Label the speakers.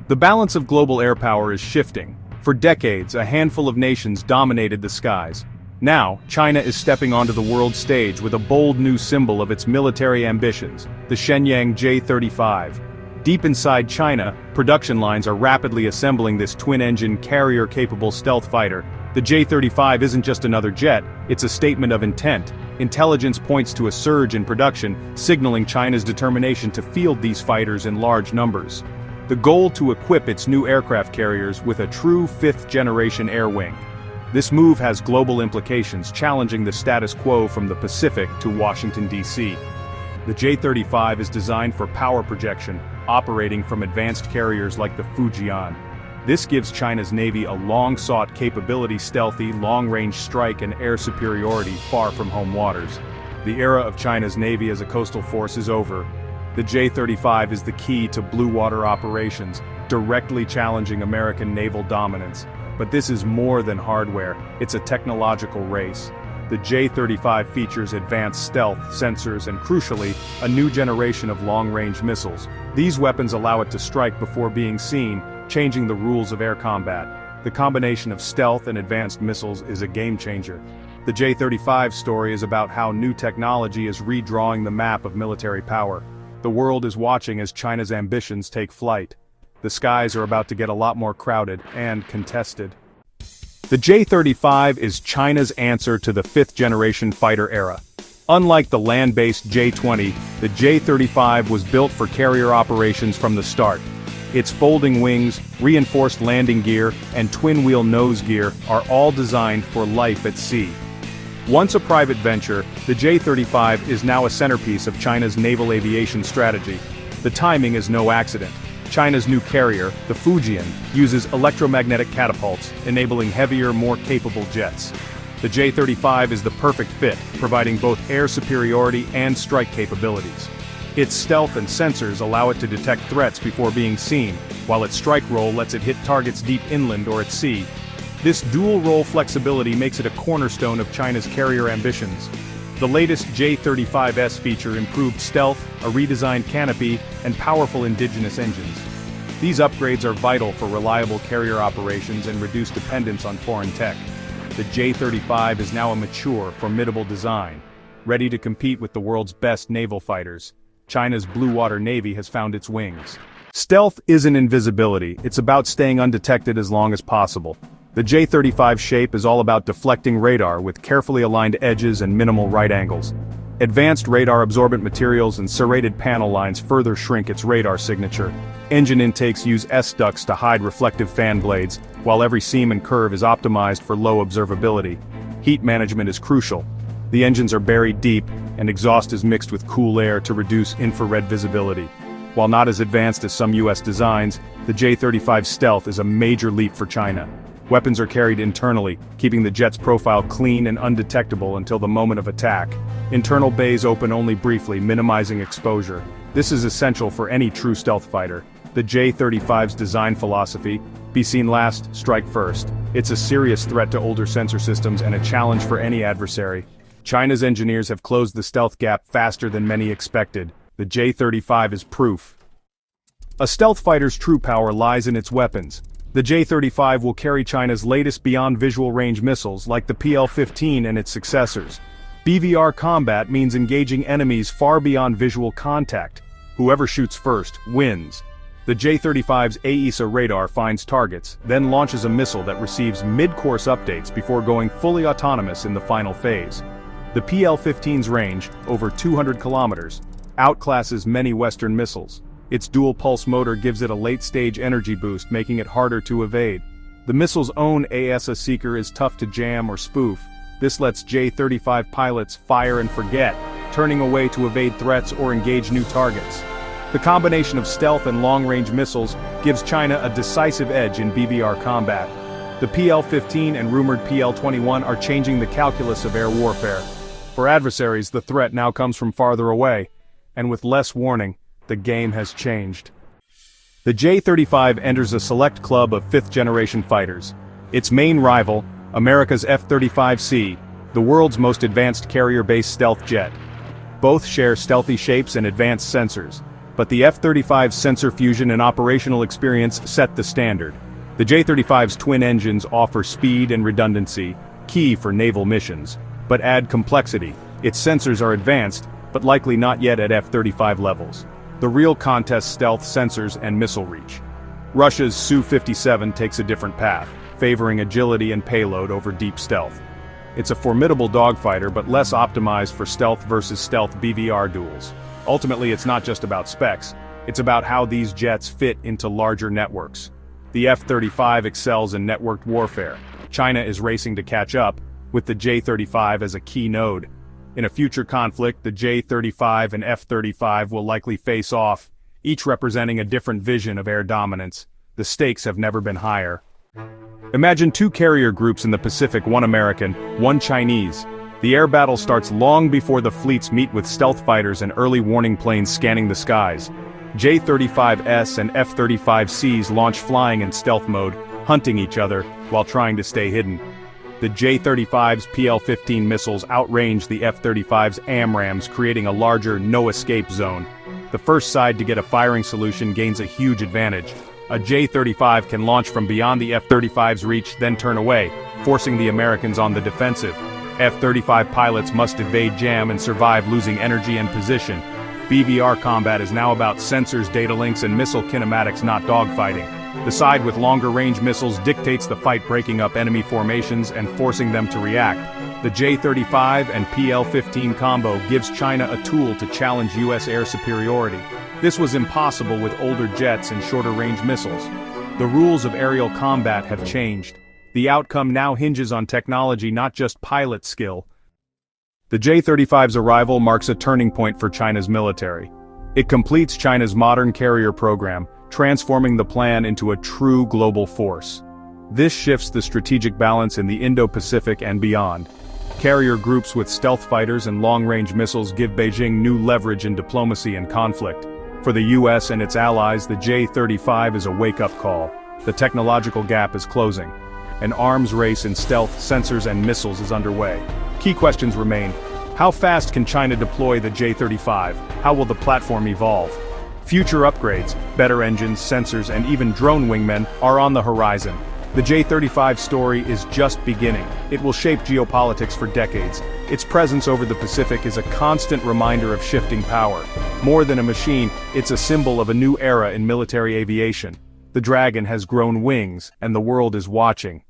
Speaker 1: The balance of global air power is shifting. For decades, a handful of nations dominated the skies. Now, China is stepping onto the world stage with a bold new symbol of its military ambitions, the Shenyang J-35. Deep inside China, production lines are rapidly assembling this twin-engine, carrier-capable stealth fighter. The J-35 isn't just another jet, it's a statement of intent. Intelligence points to a surge in production, signaling China's determination to field these fighters in large numbers. The goal to equip its new aircraft carriers with a true fifth-generation air wing. This move has global implications, challenging the status quo from the Pacific to Washington, D.C. The J-35 is designed for power projection, operating from advanced carriers like the Fujian. This gives China's Navy a long-sought capability: stealthy, long-range strike and air superiority far from home waters. The era of China's Navy as a coastal force is over. The J-35 is the key to blue water operations, directly challenging American naval dominance. But this is more than hardware, it's a technological race. The J-35 features advanced stealth, sensors, and crucially, a new generation of long-range missiles. These weapons allow it to strike before being seen, changing the rules of air combat. The combination of stealth and advanced missiles is a game-changer. The J-35 story is about how new technology is redrawing the map of military power. The world is watching as China's ambitions take flight. The skies are about to get a lot more crowded and contested. The J-35 is China's answer to the fifth-generation fighter era. Unlike the land-based J-20, the J-35 was built for carrier operations from the start. Its folding wings, reinforced landing gear, and twin-wheel nose gear are all designed for life at sea. Once a private venture, the J-35 is now a centerpiece of China's naval aviation strategy. The timing is no accident. China's new carrier, the Fujian, uses electromagnetic catapults, enabling heavier, more capable jets. The J-35 is the perfect fit, providing both air superiority and strike capabilities. Its stealth and sensors allow it to detect threats before being seen, while its strike roll lets it hit targets deep inland or at sea. This dual-role flexibility makes it a cornerstone of China's carrier ambitions. The latest J-35s feature improved stealth, a redesigned canopy, and powerful indigenous engines. These upgrades are vital for reliable carrier operations and reduce dependence on foreign tech. The J-35 is now a mature, formidable design, ready to compete with the world's best naval fighters. China's blue water navy has found its wings. Stealth isn't invisibility, it's about staying undetected as long as possible. The J-35 shape is all about deflecting radar with carefully aligned edges and minimal right angles. Advanced radar-absorbent materials and serrated panel lines further shrink its radar signature. Engine intakes use S-ducts to hide reflective fan blades, while every seam and curve is optimized for low observability. Heat management is crucial. The engines are buried deep, and exhaust is mixed with cool air to reduce infrared visibility. While not as advanced as some US designs, the J-35 stealth is a major leap for China. Weapons are carried internally, keeping the jet's profile clean and undetectable until the moment of attack. Internal bays open only briefly, minimizing exposure. This is essential for any true stealth fighter. The J-35's design philosophy: be seen last, strike first. It's a serious threat to older sensor systems and a challenge for any adversary. China's engineers have closed the stealth gap faster than many expected. The J-35 is proof. A stealth fighter's true power lies in its weapons. The J-35 will carry China's latest beyond visual range missiles like the PL-15 and its successors. BVR Combat means engaging enemies far beyond visual contact. Whoever shoots first wins. The J-35's AESA radar finds targets, then launches a missile that receives mid-course updates before going fully autonomous in the final phase. The PL-15's range, over 200 kilometers, outclasses many Western missiles. Its dual-pulse motor gives it a late-stage energy boost, making it harder to evade. The missile's own AESA seeker is tough to jam or spoof. This lets J-35 pilots fire and forget, turning away to evade threats or engage new targets. The combination of stealth and long-range missiles gives China a decisive edge in BVR combat. The PL-15 and rumored PL-21 are changing the calculus of air warfare. For adversaries, the threat now comes from farther away, and with less warning, the game has changed. The J-35 enters a select club of fifth-generation fighters. Its main rival, America's F-35C, the world's most advanced carrier-based stealth jet. Both share stealthy shapes and advanced sensors, but the F-35's sensor fusion and operational experience set the standard. The J-35's twin engines offer speed and redundancy, key for naval missions, but add complexity. Its sensors are advanced, but likely not yet at F-35 levels. The real contest stealth sensors and missile reach. Russia's Su-57 takes a different path, favoring agility and payload over deep stealth. It's a formidable dogfighter but less optimized for stealth versus stealth BVR duels. Ultimately, it's not just about specs, it's about how these jets fit into larger networks. The F-35 excels in networked warfare. China is racing to catch up, with the J-35 as a key node. In a future conflict, the J-35 and F-35 will likely face off, each representing a different vision of air dominance. The stakes have never been higher. Imagine two carrier groups in the Pacific, one American, one Chinese. The air battle starts long before the fleets meet, with stealth fighters and early warning planes scanning the skies. J-35S and F-35Cs launch flying in stealth mode, hunting each other while trying to stay hidden. The J-35's PL-15 missiles outrange the F-35's AMRAAMs, creating a larger, no-escape zone. The first side to get a firing solution gains a huge advantage. A J-35 can launch from beyond the F-35's reach, then turn away, forcing the Americans on the defensive. F-35 pilots must evade jam and survive, losing energy and position. BVR Combat is now about sensors, data links, and missile kinematics, not dogfighting. The side with longer-range missiles dictates the fight, breaking up enemy formations and forcing them to react. The J-35 and PL-15 combo gives China a tool to challenge U.S. air superiority. This was impossible with older jets and shorter-range missiles. The rules of aerial combat have changed. The outcome now hinges on technology, not just pilot skill. The J-35's arrival marks a turning point for China's military. It completes China's modern carrier program, transforming the plan into a true global force. This shifts the strategic balance in the Indo-Pacific and beyond. Carrier groups with stealth fighters and long-range missiles give Beijing new leverage in diplomacy and conflict. For the US and its allies, the J-35 is a wake-up call. The technological gap is closing. An arms race in stealth, sensors, and missiles is underway. Key questions remain. How fast can China deploy the J-35? How will the platform evolve? Future upgrades, better engines, sensors, and even drone wingmen are on the horizon. The J-35 story is just beginning. It will shape geopolitics for decades. Its presence over the Pacific is a constant reminder of shifting power. More than a machine, it's a symbol of a new era in military aviation. The Dragon has grown wings, and the world is watching.